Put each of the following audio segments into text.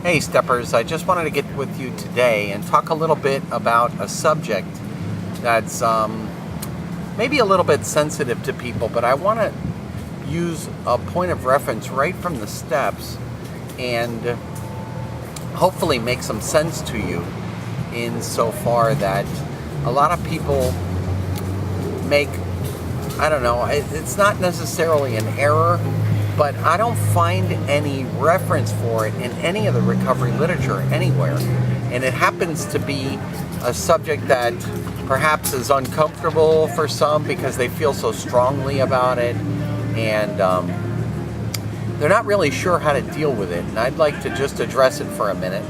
Hey Steppers, I just wanted to get with you today and talk a little bit about a subject that's maybe a little bit sensitive to people, but I want to use a point of reference right from the steps and hopefully make some sense to you insofar that a lot of people make, I don't know, it's not necessarily an error, but I don't find any reference for it in any of the recovery literature anywhere. And it happens to be a subject that perhaps is uncomfortable for some because they feel so strongly about it, and they're not really sure how to deal with it. And I'd like to just address it for a minute.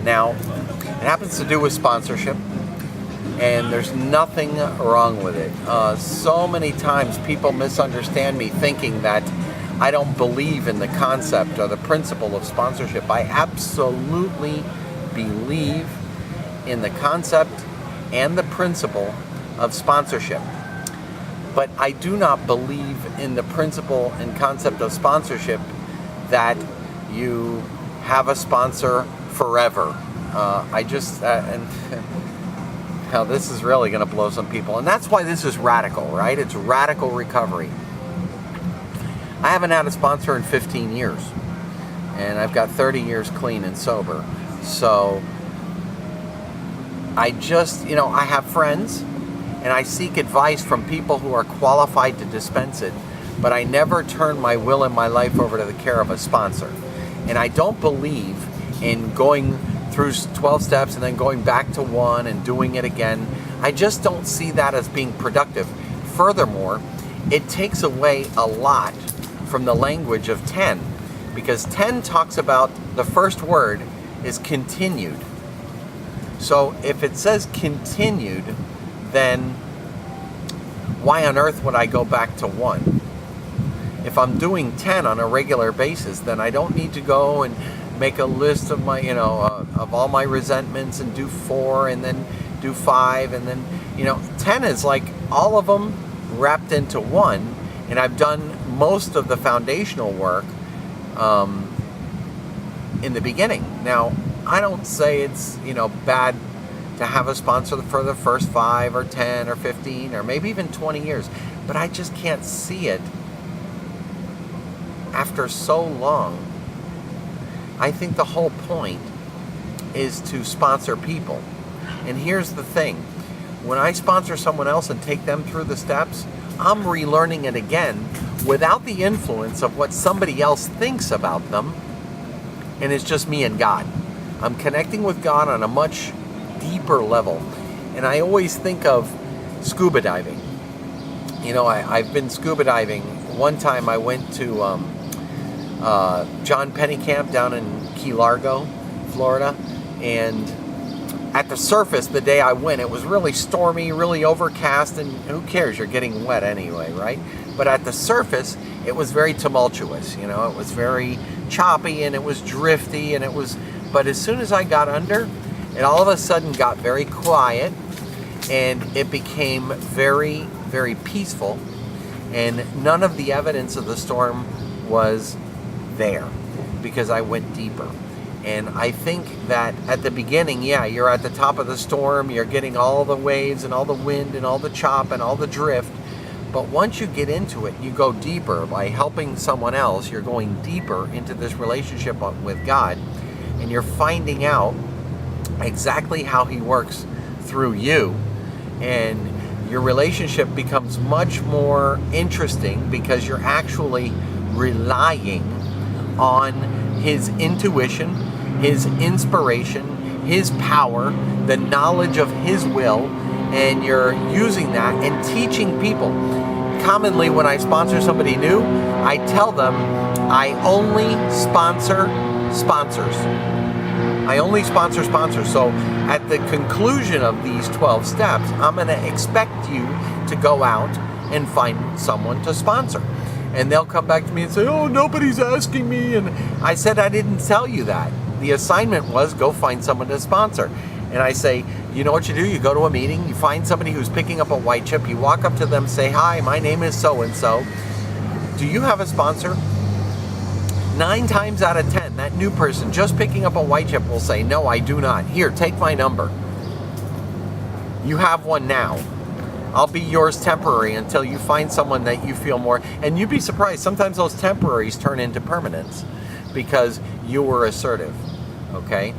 Now, it happens to do with sponsorship, and there's nothing wrong with it. So many times people misunderstand me thinking that I don't believe in the concept or the principle of sponsorship. I absolutely believe in the concept and the principle of sponsorship. But I do not believe in the principle and concept of sponsorship that you have a sponsor forever. Now this is really going to blow some people. And that's why this is radical, right? It's radical recovery. I haven't had a sponsor in 15 years, and I've got 30 years clean and sober. So I have friends, and I seek advice from people who are qualified to dispense it, but I never turn my will and my life over to the care of a sponsor. And I don't believe in going through 12 steps and then going back to one and doing it again. I just don't see that as being productive. Furthermore, it takes away a lot from the language of 10, because 10 talks about the first word is continued. So if it says continued, then why on earth would I go back to 1? If I'm doing 10 on a regular basis, then I don't need to go and make a list of my, of all my resentments and do 4 and then do 5 and then, 10 is like all of them wrapped into 1. And I've done most of the foundational work in the beginning. Now, I don't say it's, bad to have a sponsor for the first 5 or 10 or 15 or maybe even 20 years, but I just can't see it after so long. I think the whole point is to sponsor people. And here's the thing. When I sponsor someone else and take them through the steps, I'm relearning it again without the influence of what somebody else thinks about them, and it's just me and God. I'm connecting with God on a much deeper level. And I always think of scuba diving. I've been scuba diving. One time I went to John Pennekamp down in Key Largo, Florida, and at the surface, the day I went, it was really stormy, really overcast, and who cares? You're getting wet anyway, right? But at the surface, it was very tumultuous. It was very choppy and it was drifty but as soon as I got under, it all of a sudden got very quiet and it became very, very peaceful, and none of the evidence of the storm was there because I went deeper. And I think that at the beginning, you're at the top of the storm, you're getting all the waves and all the wind and all the chop and all the drift. But once you get into it, you go deeper. By helping someone else, you're going deeper into this relationship with God, and you're finding out exactly how He works through you. And your relationship becomes much more interesting because you're actually relying on His intuition, His inspiration, His power, the knowledge of His will, and you're using that and teaching people. Commonly, when I sponsor somebody new, I tell them I only sponsor sponsors. I only sponsor sponsors. So at the conclusion of these 12 steps, I'm going to expect you to go out and find someone to sponsor. And they'll come back to me and say, oh, nobody's asking me. And I said, I didn't tell you that. The assignment was go find someone to sponsor. And I say, you know what you do? You go to a meeting, you find somebody who's picking up a white chip, you walk up to them, say, hi, my name is so-and-so. Do you have a sponsor? 9 times out of 10, that new person just picking up a white chip will say, no, I do not. Here, take my number. You have one now. I'll be yours temporary until you find someone that you feel more. And you'd be surprised, sometimes those temporaries turn into permanents because you were assertive, okay?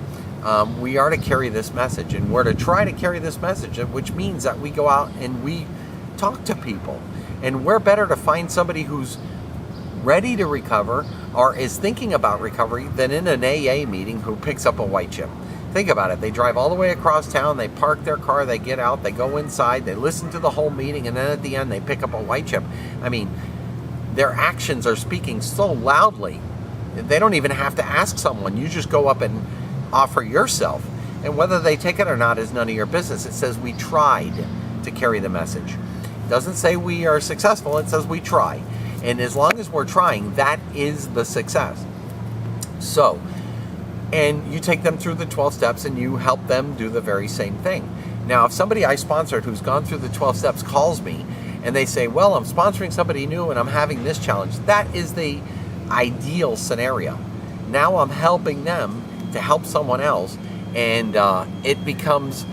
We are to carry this message, and we're to try to carry this message, which means that we go out and we talk to people. And we're better to find somebody who's ready to recover or is thinking about recovery than in an AA meeting who picks up a white chip. Think about it. They drive all the way across town, they park their car, they get out, they go inside, they listen to the whole meeting, and then at the end they pick up a white chip. I mean, their actions are speaking so loudly, they don't even have to ask someone. You just go up and offer yourself. And whether they take it or not is none of your business. It says we tried to carry the message. It doesn't say we are successful, it says we try. And as long as we're trying, that is the success. So, and you take them through the 12 steps and you help them do the very same thing. Now, if somebody I sponsored who's gone through the 12 steps calls me and they say, well, I'm sponsoring somebody new and I'm having this challenge, that is the ideal scenario. Now I'm helping them to help someone else, and it becomes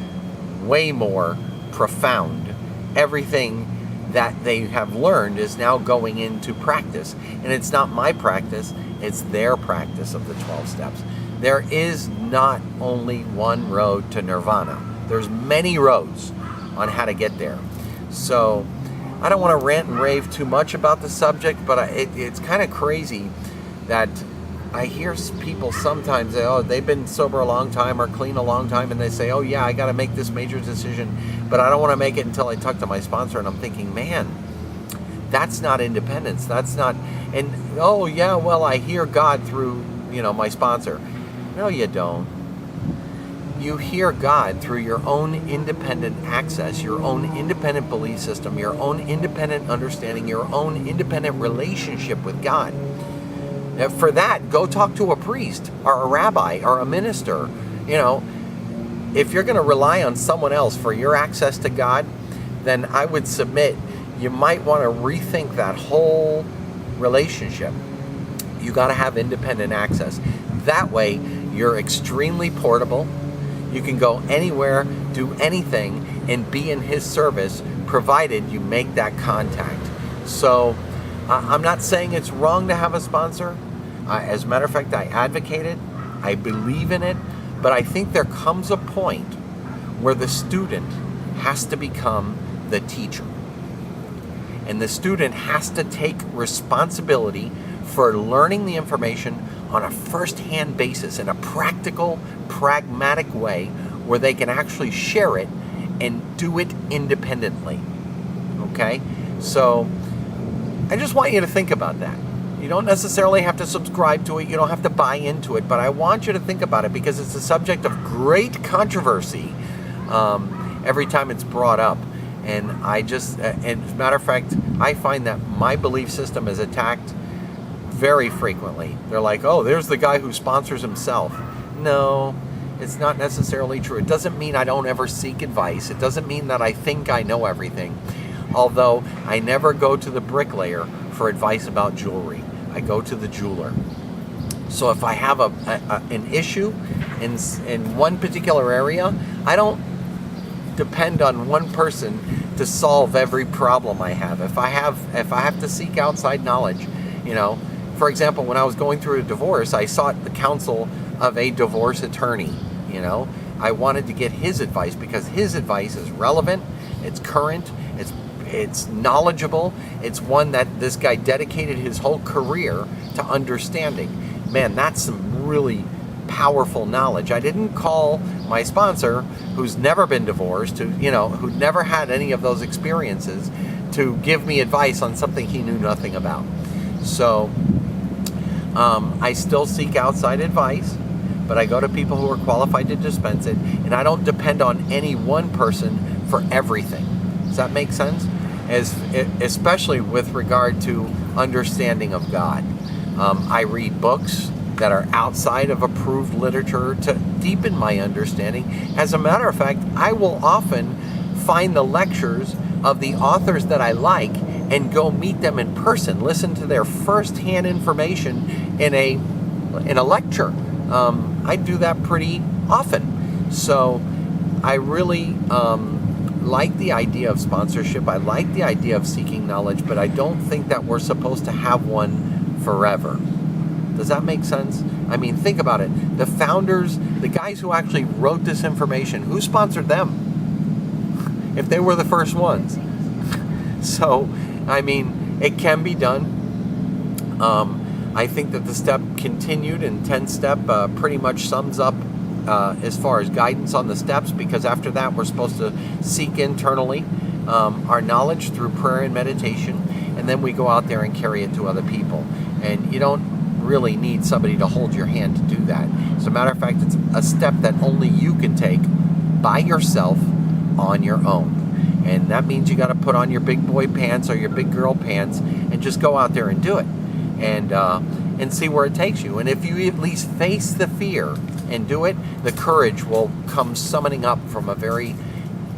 way more profound. Everything that they have learned is now going into practice, and it's not my practice, it's their practice of the 12 steps. There is not only one road to nirvana. There's many roads on how to get there. So I don't want to rant and rave too much about the subject, but it's kind of crazy that I hear people sometimes say, oh, they've been sober a long time or clean a long time, and they say, oh yeah, I got to make this major decision, but I don't want to make it until I talk to my sponsor. And I'm thinking, man, that's not independence. That's not, and oh yeah, well, I hear God through, my sponsor. No, you don't. You hear God through your own independent access, your own independent belief system, your own independent understanding, your own independent relationship with God. For that, go talk to a priest or a rabbi or a minister. If you're going to rely on someone else for your access to God, then I would submit you might want to rethink that whole relationship. You got to have independent access. That way, you're extremely portable. You can go anywhere, do anything, and be in His service, provided you make that contact. So, I'm not saying it's wrong to have a sponsor. As a matter of fact, I advocate it. I believe in it. But I think there comes a point where the student has to become the teacher. And the student has to take responsibility for learning the information on a first-hand basis in a practical, pragmatic way where they can actually share it and do it independently. Okay? So I just want you to think about that. You don't necessarily have to subscribe to it. You don't have to buy into it. But I want you to think about it because it's a subject of great controversy every time it's brought up. And and as a matter of fact, I find that my belief system is attacked very frequently. They're like, oh, there's the guy who sponsors himself. No, it's not necessarily true. It doesn't mean I don't ever seek advice. It doesn't mean that I think I know everything. Although I never go to the bricklayer for advice about jewelry. I go to the jeweler. So if I have an issue in one particular area, I don't depend on one person to solve every problem I have. If I have to seek outside knowledge, for example, when I was going through a divorce, I sought the counsel of a divorce attorney. I wanted to get his advice because his advice is relevant, it's current, it's knowledgeable, it's one that this guy dedicated his whole career to understanding. Man, that's some really powerful knowledge. I didn't call my sponsor, who's never been divorced, who'd never had any of those experiences, to give me advice on something he knew nothing about. So I still seek outside advice, but I go to people who are qualified to dispense it, and I don't depend on any one person for everything. Does that make sense? Especially with regard to understanding of God. I read books that are outside of approved literature to deepen my understanding. As a matter of fact, I will often find the lectures of the authors that I like and go meet them in person, listen to their firsthand information in a lecture. I do that pretty often. So I really like the idea of sponsorship. I like the idea of seeking knowledge, but I don't think that we're supposed to have one forever. Does that make sense? I mean, think about it. The founders, the guys who actually wrote this information, who sponsored them? If they were the first ones. So, I mean, it can be done. I think that the step continued and 10-step pretty much sums up as far as guidance on the steps, because after that we're supposed to seek internally our knowledge through prayer and meditation, and then we go out there and carry it to other people. And you don't really need somebody to hold your hand to do that. As a matter of fact, it's a step that only you can take by yourself on your own. And that means you got to put on your big boy pants or your big girl pants and just go out there and do it, and see where it takes you. And if you at least face the fear and do it, the courage will come summoning up from a very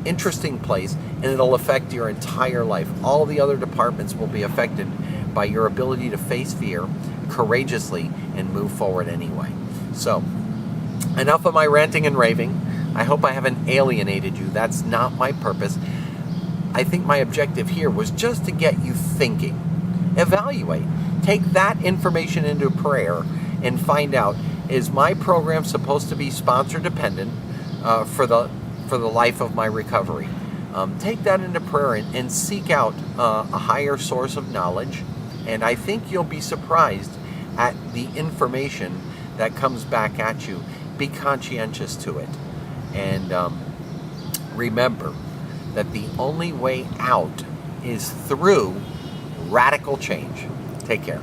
interesting place, and it'll affect your entire life. All the other departments will be affected by your ability to face fear courageously and move forward anyway. So, enough of my ranting and raving. I hope I haven't alienated you. That's not my purpose. I think my objective here was just to get you thinking. Evaluate. Take that information into prayer and find out, is my program supposed to be sponsor dependent for the life of my recovery? Take that into prayer and seek out a higher source of knowledge. And I think you'll be surprised at the information that comes back at you. Be conscientious to it. And remember that the only way out is through radical change. Take care.